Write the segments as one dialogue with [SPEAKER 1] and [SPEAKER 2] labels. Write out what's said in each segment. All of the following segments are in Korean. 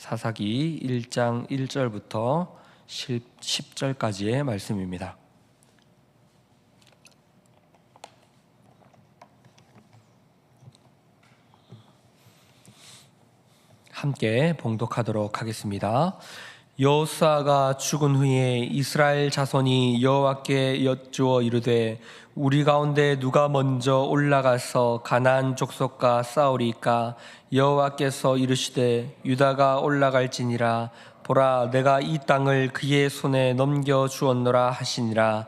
[SPEAKER 1] 사사기 1장 1절부터 10절까지의 말씀입니다. 함께 봉독하도록 하겠습니다. 여호수아가 죽은 후에 이스라엘 자손이 여호와께 여쭈어 이르되 우리 가운데 누가 먼저 올라가서 가나안 족속과 싸우리까? 여호와께서 이르시되 유다가 올라갈지니라. 보라, 내가 이 땅을 그의 손에 넘겨 주었노라 하시니라.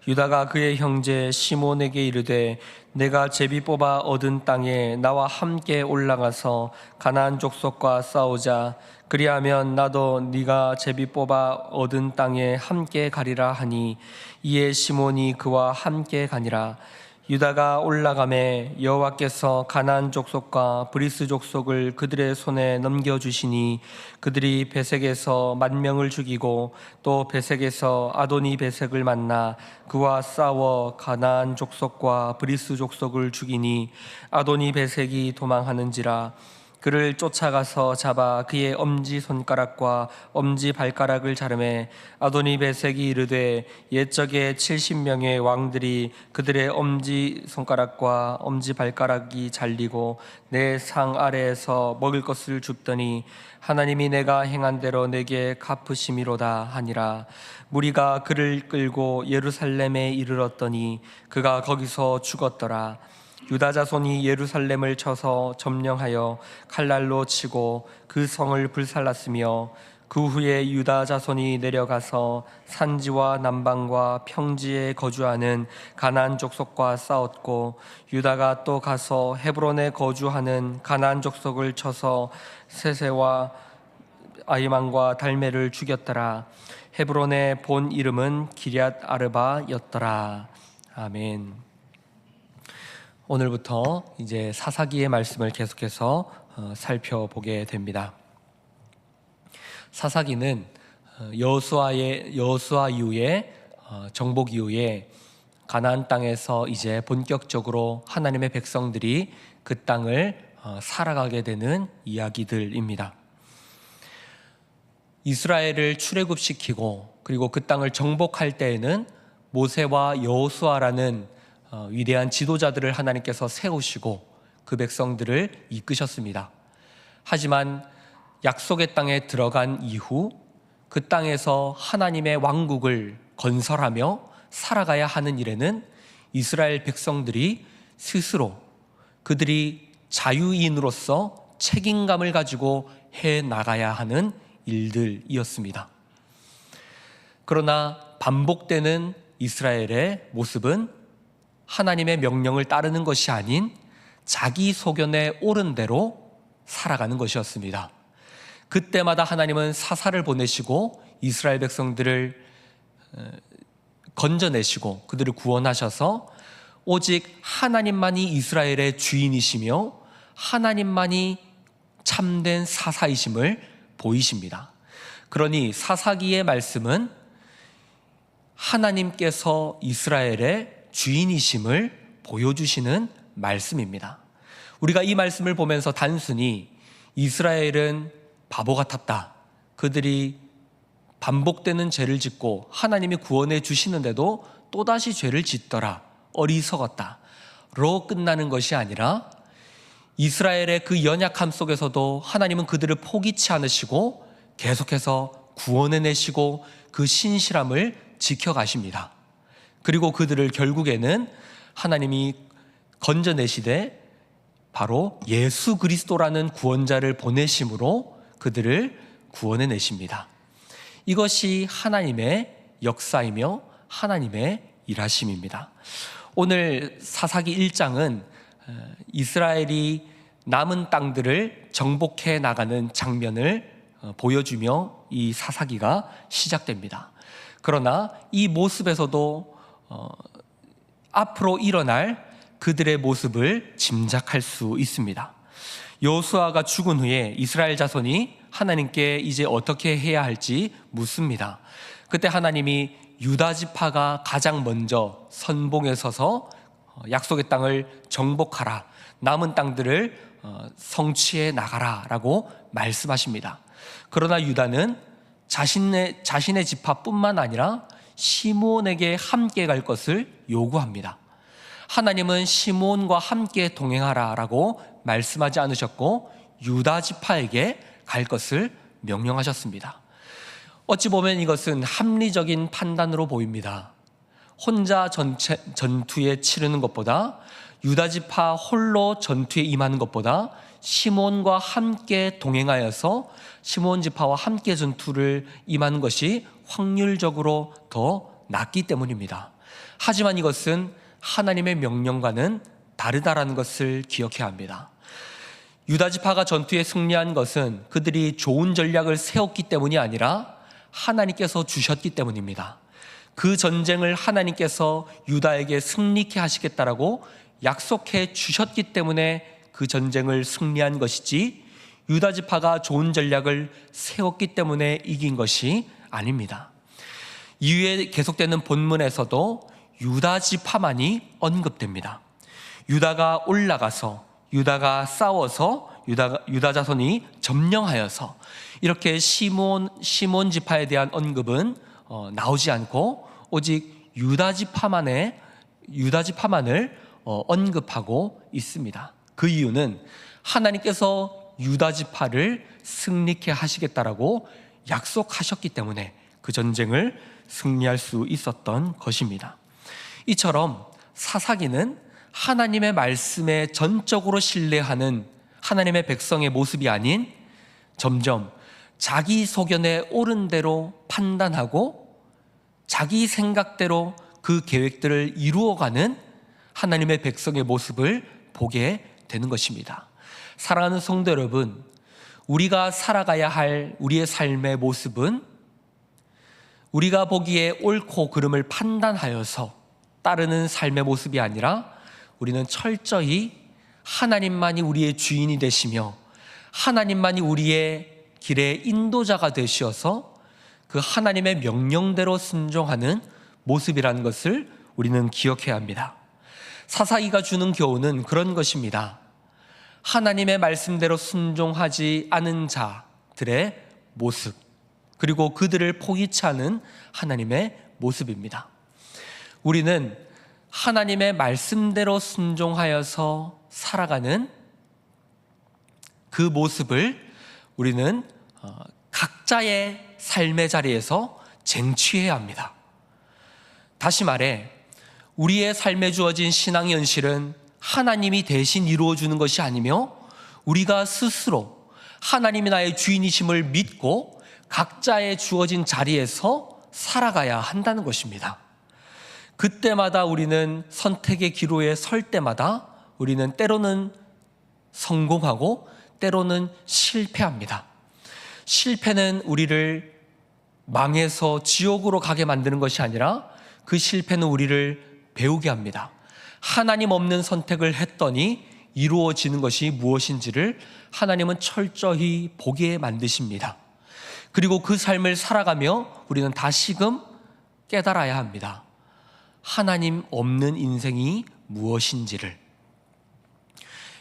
[SPEAKER 1] 유다가 그의 형제 시몬에게 이르되 내가 제비 뽑아 얻은 땅에 나와 함께 올라가서 가나안 족속과 싸우자. 그리하면 나도 네가 제비 뽑아 얻은 땅에 함께 가리라 하니, 이에 시몬이 그와 함께 가니라. 유다가 올라가매 여호와께서 가나안 족속과 브리스 족속을 그들의 손에 넘겨주시니 그들이 베색에서 10,000명을 죽이고 또 베색에서 아도니 베색을 만나 그와 싸워 가나안 족속과 브리스 족속을 죽이니 아도니 베색이 도망하는지라. 그를 쫓아가서 잡아 그의 엄지손가락과 엄지발가락을 자르매 아도니 베색이 이르되 옛적에 70명의 왕들이 그들의 엄지손가락과 엄지발가락이 잘리고 내 상 아래에서 먹을 것을 줍더니 하나님이 내가 행한 대로 내게 갚으심이로다 하니라. 무리가 그를 끌고 예루살렘에 이르렀더니 그가 거기서 죽었더라. 유다 자손이 예루살렘을 쳐서 점령하여 칼날로 치고 그 성을 불살랐으며 그 후에 유다 자손이 내려가서 산지와 남방과 평지에 거주하는 가나안 족속과 싸웠고 유다가 또 가서 헤브론에 거주하는 가나안 족속을 쳐서 세세와 아히만과 달메를 죽였더라. 헤브론의 본 이름은 기럇 아르바였더라. 아멘. 오늘부터 이제 사사기의 말씀을 계속해서 살펴보게 됩니다. 사사기는 여호수아 이후에 정복 이후에 가나안 땅에서 이제 본격적으로 하나님의 백성들이 그 땅을 살아가게 되는 이야기들입니다. 이스라엘을 출애굽시키고 그리고 그 땅을 정복할 때에는 모세와 여호수아라는 위대한 지도자들을 하나님께서 세우시고 그 백성들을 이끄셨습니다. 하지만 약속의 땅에 들어간 이후 그 땅에서 하나님의 왕국을 건설하며 살아가야 하는 일에는 이스라엘 백성들이 스스로 그들이 자유인으로서 책임감을 가지고 해 나가야 하는 일들이었습니다. 그러나 반복되는 이스라엘의 모습은 하나님의 명령을 따르는 것이 아닌 자기 소견에 옳은 대로 살아가는 것이었습니다. 그때마다 하나님은 사사를 보내시고 이스라엘 백성들을 건져내시고 그들을 구원하셔서 오직 하나님만이 이스라엘의 주인이시며 하나님만이 참된 사사이심을 보이십니다. 그러니 사사기의 말씀은 하나님께서 이스라엘의 주인이심을 보여주시는 말씀입니다. 우리가 이 말씀을 보면서 단순히 이스라엘은 바보 같았다, 그들이 반복되는 죄를 짓고 하나님이 구원해 주시는데도 또다시 죄를 짓더라, 어리석었다 로 끝나는 것이 아니라 이스라엘의 그 연약함 속에서도 하나님은 그들을 포기치 않으시고 계속해서 구원해내시고 그 신실함을 지켜가십니다. 그리고 그들을 결국에는 하나님이 건져내시되 바로 예수 그리스도라는 구원자를 보내심으로 그들을 구원해내십니다. 이것이 하나님의 역사이며 하나님의 일하심입니다. 오늘 사사기 1장은 이스라엘이 남은 땅들을 정복해 나가는 장면을 보여주며 이 사사기가 시작됩니다. 그러나 이 모습에서도 앞으로 일어날 그들의 모습을 짐작할 수 있습니다. 여호수아가 죽은 후에 이스라엘 자손이 하나님께 이제 어떻게 해야 할지 묻습니다. 그때 하나님이 유다 지파가 가장 먼저 선봉에 서서 약속의 땅을 정복하라, 남은 땅들을 성취해 나가라 라고 말씀하십니다. 그러나 유다는 자신의 지파뿐만 아니라 시므온에게 함께 갈 것을 요구합니다. 하나님은 시므온과 함께 동행하라라고 말씀하지 않으셨고 유다 지파에게 갈 것을 명령하셨습니다. 어찌 보면 이것은 합리적인 판단으로 보입니다. 혼자 전투에 치르는 것보다, 유다 지파 홀로 전투에 임하는 것보다 시므온과 함께 동행하여서 시므온 지파와 함께 전투를 임하는 것이 확률적으로 더 낫기 때문입니다. 하지만 이것은 하나님의 명령과는 다르다라는 것을 기억해야 합니다. 유다 지파가 전투에 승리한 것은 그들이 좋은 전략을 세웠기 때문이 아니라 하나님께서 주셨기 때문입니다. 그 전쟁을 하나님께서 유다에게 승리케 하시겠다라고 약속해 주셨기 때문에 그 전쟁을 승리한 것이지, 유다 지파가 좋은 전략을 세웠기 때문에 이긴 것이 아닙니다. 이후에 계속되는 본문에서도 유다 지파만이 언급됩니다. 유다가 올라가서, 유다가 싸워서, 유다 자손이 점령하여서, 이렇게 시몬 지파에 대한 언급은 나오지 않고 오직 유다 지파만을 언급하고 있습니다. 그 이유는 하나님께서 유다 지파를 승리케 하시겠다라고 약속하셨기 때문에 그 전쟁을 승리할 수 있었던 것입니다. 이처럼 사사기는 하나님의 말씀에 전적으로 신뢰하는 하나님의 백성의 모습이 아닌 점점 자기 소견에 옳은 대로 판단하고 자기 생각대로 그 계획들을 이루어가는 하나님의 백성의 모습을 보게 되는 것입니다. 사랑하는 성도 여러분, 우리가 살아가야 할 우리의 삶의 모습은 우리가 보기에 옳고 그름을 판단하여서 따르는 삶의 모습이 아니라 우리는 철저히 하나님만이 우리의 주인이 되시며 하나님만이 우리의 길의 인도자가 되시어서 그 하나님의 명령대로 순종하는 모습이라는 것을 우리는 기억해야 합니다. 사사기가 주는 교훈은 그런 것입니다. 하나님의 말씀대로 순종하지 않은 자들의 모습, 그리고 그들을 포기치 않은 하나님의 모습입니다. 우리는 하나님의 말씀대로 순종하여서 살아가는 그 모습을 우리는 각자의 삶의 자리에서 쟁취해야 합니다. 다시 말해, 우리의 삶에 주어진 신앙 현실은 하나님이 대신 이루어주는 것이 아니며 우리가 스스로 하나님이 나의 주인이심을 믿고 각자의 주어진 자리에서 살아가야 한다는 것입니다. 그때마다 우리는 선택의 기로에 설 때마다 우리는 때로는 성공하고 때로는 실패합니다. 실패는 우리를 망해서 지옥으로 가게 만드는 것이 아니라 그 실패는 우리를 배우게 합니다. 하나님 없는 선택을 했더니 이루어지는 것이 무엇인지를 하나님은 철저히 보게 만드십니다. 그리고 그 삶을 살아가며 우리는 다시금 깨달아야 합니다. 하나님 없는 인생이 무엇인지를.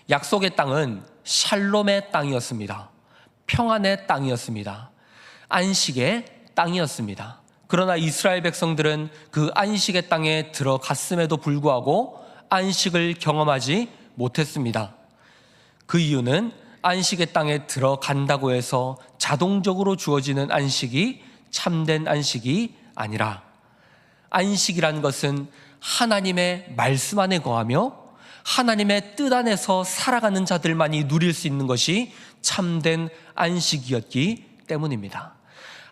[SPEAKER 1] 약속의 땅은 샬롬의 땅이었습니다. 평안의 땅이었습니다. 안식의 땅이었습니다. 그러나 이스라엘 백성들은 그 안식의 땅에 들어갔음에도 불구하고 안식을 경험하지 못했습니다. 그 이유는 안식의 땅에 들어간다고 해서 자동적으로 주어지는 안식이 참된 안식이 아니라, 안식이라는 것은 하나님의 말씀 안에 거하며 하나님의 뜻 안에서 살아가는 자들만이 누릴 수 있는 것이 참된 안식이었기 때문입니다.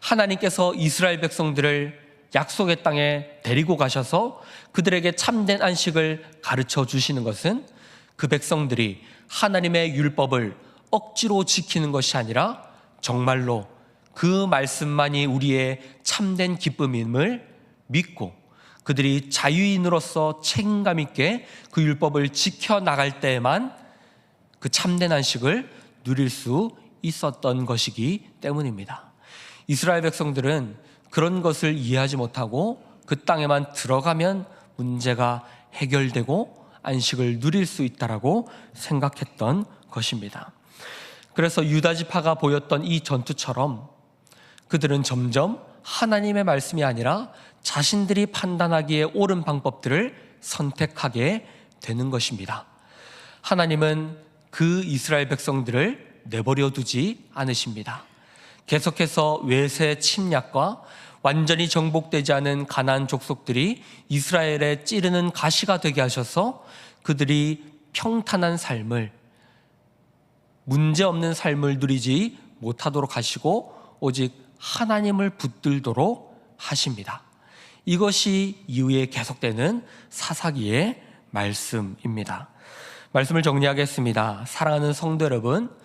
[SPEAKER 1] 하나님께서 이스라엘 백성들을 약속의 땅에 데리고 가셔서 그들에게 참된 안식을 가르쳐 주시는 것은 그 백성들이 하나님의 율법을 억지로 지키는 것이 아니라 정말로 그 말씀만이 우리의 참된 기쁨임을 믿고 그들이 자유인으로서 책임감 있게 그 율법을 지켜나갈 때에만 그 참된 안식을 누릴 수 있었던 것이기 때문입니다. 이스라엘 백성들은 그런 것을 이해하지 못하고 그 땅에만 들어가면 문제가 해결되고 안식을 누릴 수 있다라고 생각했던 것입니다. 그래서 유다 지파가 보였던 이 전투처럼 그들은 점점 하나님의 말씀이 아니라 자신들이 판단하기에 옳은 방법들을 선택하게 되는 것입니다. 하나님은 그 이스라엘 백성들을 내버려 두지 않으십니다. 계속해서 외세 침략과 완전히 정복되지 않은 가나안 족속들이 이스라엘에 찌르는 가시가 되게 하셔서 그들이 평탄한 삶을, 문제없는 삶을 누리지 못하도록 하시고 오직 하나님을 붙들도록 하십니다. 이것이 이후에 계속되는 사사기의 말씀입니다. 말씀을 정리하겠습니다. 사랑하는 성도 여러분,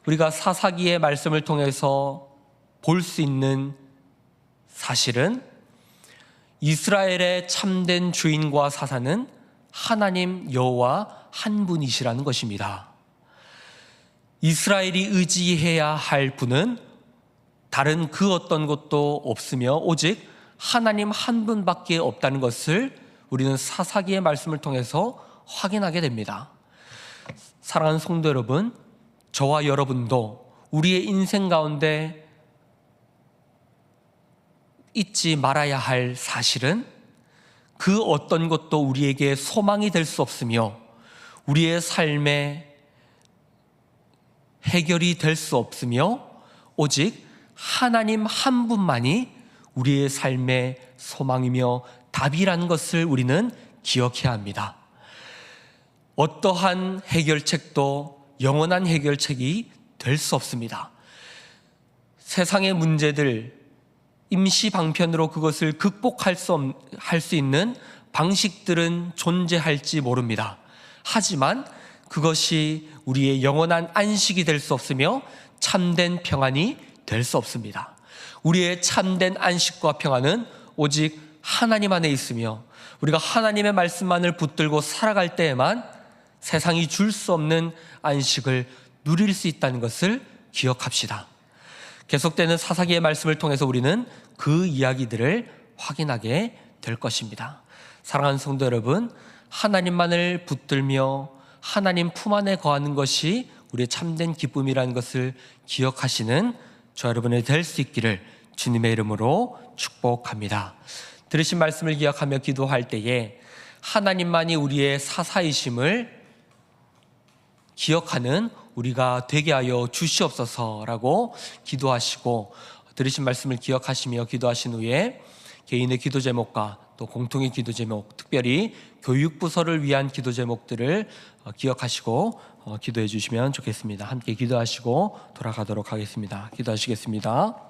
[SPEAKER 1] 우리가 사사기의 말씀을 통해서 볼 수 있는 사실은 이스라엘의 참된 주인과 사사는 하나님 여호와 한 분이시라는 것입니다. 이스라엘이 의지해야 할 분은 다른 그 어떤 것도 없으며 오직 하나님 한 분밖에 없다는 것을 우리는 사사기의 말씀을 통해서 확인하게 됩니다. 사랑하는 성도 여러분, 저와 여러분도 우리의 인생 가운데 잊지 말아야 할 사실은 그 어떤 것도 우리에게 소망이 될 수 없으며 우리의 삶에 해결이 될 수 없으며 오직 하나님 한 분만이 우리의 삶의 소망이며 답이라는 것을 우리는 기억해야 합니다. 어떠한 해결책도 영원한 해결책이 될 수 없습니다. 세상의 문제들, 임시 방편으로 그것을 극복할 수 있는 방식들은 존재할지 모릅니다. 하지만 그것이 우리의 영원한 안식이 될 수 없으며 참된 평안이 될 수 없습니다. 우리의 참된 안식과 평안은 오직 하나님 안에 있으며 우리가 하나님의 말씀만을 붙들고 살아갈 때에만 세상이 줄 수 없는 안식을 누릴 수 있다는 것을 기억합시다. 계속되는 사사기의 말씀을 통해서 우리는 그 이야기들을 확인하게 될 것입니다. 사랑하는 성도 여러분, 하나님만을 붙들며 하나님 품 안에 거하는 것이 우리의 참된 기쁨이라는 것을 기억하시는 저 여러분이 될 수 있기를 주님의 이름으로 축복합니다. 들으신 말씀을 기억하며 기도할 때에 하나님만이 우리의 사사이심을 기억하는 우리가 되게 하여 주시옵소서라고 기도하시고, 들으신 말씀을 기억하시며 기도하신 후에 개인의 기도 제목과 또 공통의 기도 제목, 특별히 교육부서를 위한 기도 제목들을 기억하시고 기도해 주시면 좋겠습니다. 함께 기도하시고 돌아가도록 하겠습니다. 기도하시겠습니다.